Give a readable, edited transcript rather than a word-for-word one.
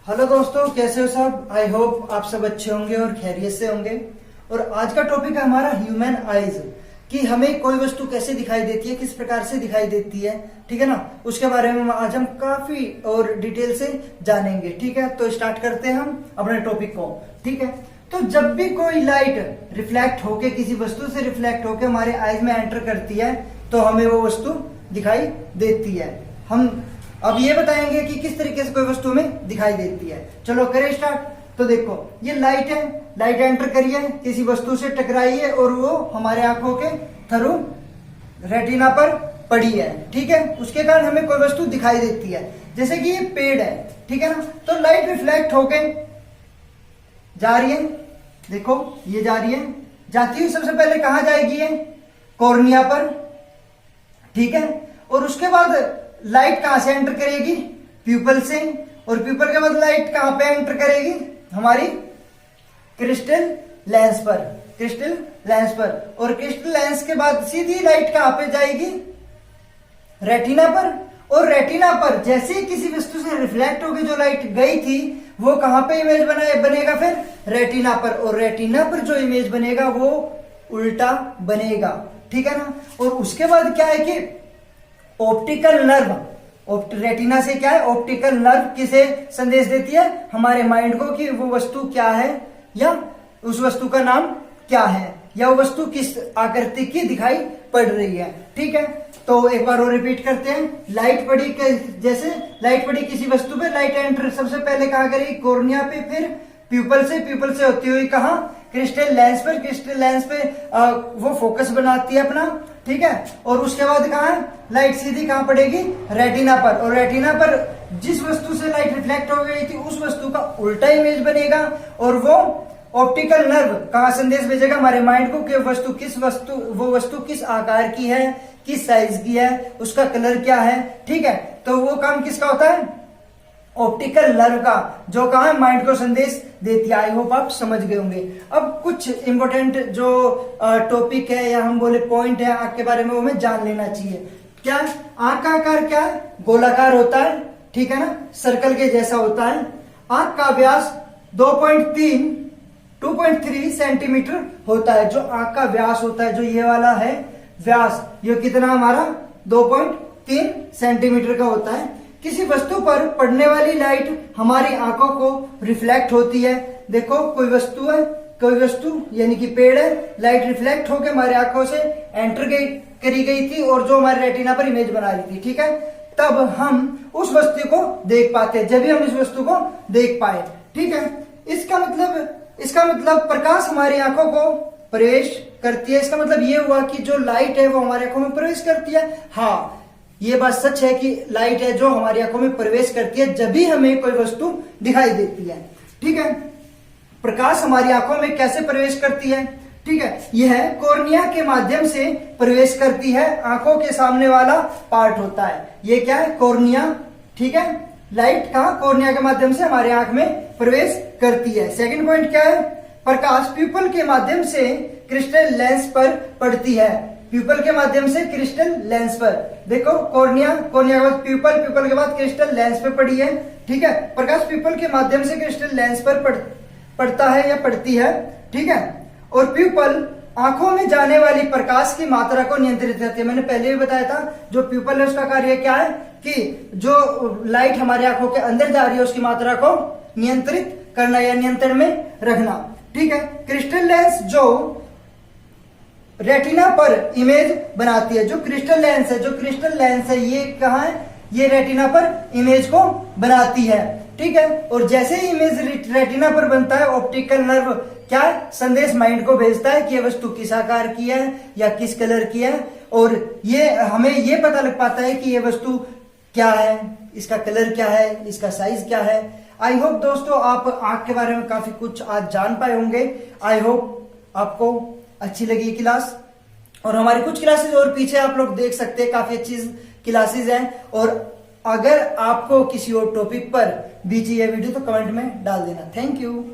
Hello दोस्तों, कैसे हो सब। आई होप आप सब अच्छे होंगे और खैरियत से होंगे। और आज का टॉपिक है हमारा ह्यूमन आईज, कि हमें कोई वस्तु कैसे दिखाई देती है, किस प्रकार से दिखाई देती है, ठीक है ना। उसके बारे में आज हम काफी और डिटेल से जानेंगे, ठीक है। तो स्टार्ट करते हैं हम अपने टॉपिक को, ठीक है। तो जब भी कोई लाइट रिफ्लेक्ट होके किसी वस्तु से रिफ्लेक्ट होके हमारे आईज में एंटर करती है तो हमें वो वस्तु दिखाई देती है। हम अब ये बताएंगे कि किस तरीके से कोई वस्तु में दिखाई देती है। चलो करें स्टार्ट। तो देखो, ये लाइट है, लाइट एंटर करी है, किसी वस्तु से टकराई है और वो हमारे आंखों के थ्रू रेटिना पर पड़ी है, ठीक है। उसके कारण हमें कोई वस्तु दिखाई देती है। जैसे कि ये पेड़ है, ठीक है ना। तो लाइट रिफ्लेक्ट होके जा रही है, देखो ये जा रही है, जाती हुई सबसे पहले कहां जाएगी, ये कॉर्निया पर, ठीक है। और उसके बाद लाइट कहां से एंटर करेगी, प्यूपल से। और प्यूपल के बाद लाइट कहां पे एंटर करेगी, हमारी क्रिस्टल लेंस पर, क्रिस्टल लेंस पर। और क्रिस्टल लेंस के बाद सीधी लाइट कहां पे जाएगी, रेटिना पर। और रेटिना पर जैसे ही किसी वस्तु से रिफ्लेक्ट होगी जो लाइट गई थी, वो कहां पे इमेज बनेगा, फिर रेटिना पर। और रेटिना पर जो इमेज बनेगा वो उल्टा बनेगा, ठीक है ना। और उसके बाद क्या है कि ऑप्टिकल नर्व, रेटिना से क्या है, ऑप्टिकल नर्व किसे संदेश देती है, हमारे माइंड को, कि वो वस्तु क्या है या उस वस्तु का नाम क्या है या वो वस्तु किस आकृति की दिखाई पड़ रही है, ठीक है। तो एक बार और रिपीट करते हैं। लाइट पड़ी, जैसे लाइट पड़ी किसी वस्तु पे, लाइट एंटर सबसे पहले कहां करेगी, कॉर्निया पे, फिर प्यूपल से, प्यूपल से होती हुई कहां, क्रिस्टल लेंस पर, क्रिस्टल लेंस पे वो फोकस बनाती है अपना, ठीक है। और उसके बाद कहां है, लाइट सीधी कहां पड़ेगी, रेटिना पर। और रेटिना पर जिस वस्तु से लाइट रिफ्लेक्ट हो गई थी उस वस्तु का उल्टा इमेज बनेगा। और वो ऑप्टिकल नर्व कहां संदेश भेजेगा, हमारे माइंड को, कि वो वस्तु किस आकार की है, किस साइज की है, उसका कलर क्या है, ठीक है। तो वो काम किसका होता है, ऑप्टिकल नर्व का, जो कहा है माइंड को संदेश देती है। आई होप आप समझ गए होंगे। अब कुछ इंपॉर्टेंट जो टॉपिक है या हम बोले पॉइंट है आंख के बारे में, वो हमें जान लेना चाहिए। क्या आंख का आकार क्या है, गोलाकार होता है, ठीक है ना, सर्कल के जैसा होता है। आंख का व्यास 2.3 सेंटीमीटर होता है। जो आंख का व्यास होता है, जो ये वाला है व्यास, ये कितना हमारा 2.3 सेंटीमीटर का होता है। किसी वस्तु पर पड़ने वाली लाइट हमारी आंखों को रिफ्लेक्ट होती है। देखो कोई वस्तु है, कोई वस्तु यानी कि पेड़ है, लाइट रिफ्लेक्ट होकर हमारे आंखों से एंटर करी गई थी और जो हमारे रेटिना पर इमेज बना रही थी, ठीक है। तब हम उस वस्तु को देख पाते, जब भी हम इस वस्तु को देख पाए, ठीक है। इसका मतलब प्रकाश हमारी आंखों को प्रवेश करती है। इसका मतलब ये हुआ कि जो लाइट है वो हमारी आंखों में प्रवेश करती है। हाँ, ये बात सच है कि लाइट है जो हमारी आंखों में प्रवेश करती है जब भी हमें कोई वस्तु दिखाई देती है, ठीक है। प्रकाश हमारी आंखों में कैसे प्रवेश करती है, ठीक है। यह कॉर्निया के माध्यम से प्रवेश करती है। आंखों के सामने वाला पार्ट होता है, ये क्या है, कॉर्निया, ठीक है। लाइट का कॉर्निया के माध्यम से हमारे आंख में प्रवेश करती है। सेकंड पॉइंट क्या है, प्रकाश प्यूपल के माध्यम से क्रिस्टल लेंस पर पड़ती है। प्यूपल के माध्यम से क्रिस्टल लेंस पर, देखो कॉर्निया, कॉर्निया के बाद प्यूपल, प्यूपल के बाद क्रिस्टल लेंस पे पड़ी है, ठीक है। प्रकाश प्यूपल के माध्यम से क्रिस्टल लेंस पर पड़ता है या पड़ती है, ठीक है। और प्यूपल आंखों में जाने वाली प्रकाश की मात्रा को नियंत्रित करती है। मैंने पहले भी बताया था, जो प्यूपल है उसका कार्य क्या है, कि जो लाइट हमारे आंखों के अंदर जा रही है उसकी मात्रा को नियंत्रित करना या नियंत्रण में रखना, ठीक है। क्रिस्टल लेंस जो रेटिना पर इमेज बनाती है, जो क्रिस्टल लेंस है ये कहां है, ये रेटिना पर इमेज को बनाती है, ठीक है। और जैसे ही इमेज रेटिना पर बनता है, ऑप्टिकल नर्व क्या है, संदेश माइंड को भेजता है कि ये वस्तु किस आकार की है या किस कलर की है। और ये हमें ये पता लग पाता है कि ये वस्तु क्या है, इसका कलर क्या है, इसका साइज क्या है। आई होप दोस्तों आप आंख के बारे में काफी कुछ आज जान पाए होंगे। आई होप आपको अच्छी लगी क्लास। और हमारी कुछ क्लासेस और पीछे आप लोग देख सकते हैं, काफी अच्छी क्लासेस हैं। और अगर आपको किसी और टॉपिक पर भी चाहिए वीडियो तो कमेंट में डाल देना। Thank you.